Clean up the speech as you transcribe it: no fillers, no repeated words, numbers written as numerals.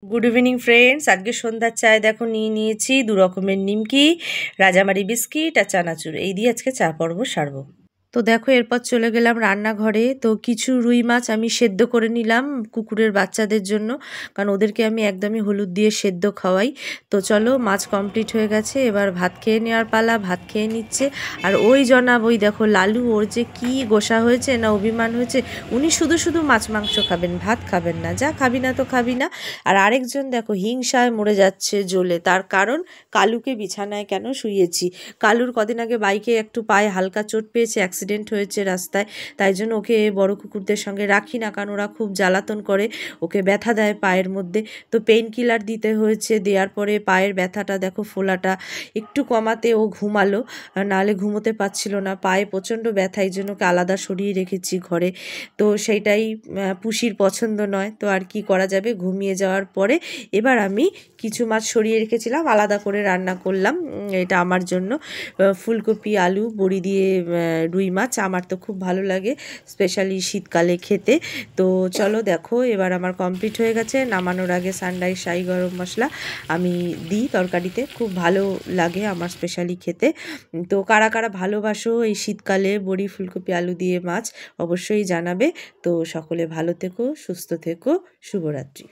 Good evening friends. আজকে সন্ধ্যার চায় দেখো নিয়ে নিয়েছি 2 রকমের নিমকি, রাজামারি বিস্কিট আর চানাচুর। এই দিয়ে আজকে চা পর্ব সারবো। তো দেখো এরপর চলে গেলাম রান্নাঘরে। তো কিছু রুই মাছ আমি সেদ্ধ করে নিলাম কুকুরের বাচ্চাদের জন্য, কারণ ওদেরকে আমি একদমই হলুদ দিয়ে সেদ্ধ খাওয়াই। তো চলো, মাছ কমপ্লিট হয়ে গেছে, এবার ভাত খেয়ে নেওয়ার পালা। ভাত খেয়ে নিচ্ছে। আর ওই জনাব, ওই দেখো লালু, ওর যে কি গোসা হয়েছে না অভিমান হয়েছে। উনি শুধু শুধু মাছ মাংস খাবেন, ভাত খাবেন না। যা খাবি না তো খাবি না। আর আরেকজন দেখো হিংসায় মরে যাচ্ছে জ্বলে, তার কারণ কালুকে বিছানায় কেন শুইয়েছি। কালুর কদিন আগে বাইকে একটু পায়ে হালকা চোট পেয়েছে, অ্যাক্সিডেন্ট হয়েছে রাস্তায়, তাই জন্য ওকে বড় কুকুরদের সঙ্গে রাখি না, কারণ ওরা খুব জ্বালাতন করে, ওকে ব্যথা দেয় পায়ের মধ্যে। তো পেইন কিলার দিতে হয়েছে, দেওয়ার পরে পায়ের ব্যথাটা দেখো, ফোলাটা একটু কমাতে ও ঘুমালো, নাহলে ঘুমোতে পারছিল না, পায়ে প্রচণ্ড ব্যথা, এই জন্য ওকে আলাদা সরিয়ে রেখেছি ঘরে। তো সেইটাই পুষির পছন্দ নয়, তো আর কি করা যাবে। ঘুমিয়ে যাওয়ার পরে এবার আমি কিছু মাছ সরিয়ে রেখেছিলাম, আলাদা করে রান্না করলাম। এটা আমার জন্য ফুলকপি, আলু, বড়ি দিয়ে রুই মাছ। আমার তো খুব ভালো লাগে, স্পেশালি শীতকালে খেতে। তো চলো দেখো, এবার আমার কমপ্লিট হয়ে গেছে। নামানোর আগে সানরাইজ শাহি গরম মশলা আমি দিই তরকারিতে, খুব ভালো লাগে আমার স্পেশালি খেতে। তো কারা কারা ভালোবাসো এই শীতকালে বড়ি, ফুলকপি, আলু দিয়ে মাছ, অবশ্যই জানাবে। তো সকলে ভালো থেকো, সুস্থ থেকো, শুভরাত্রি।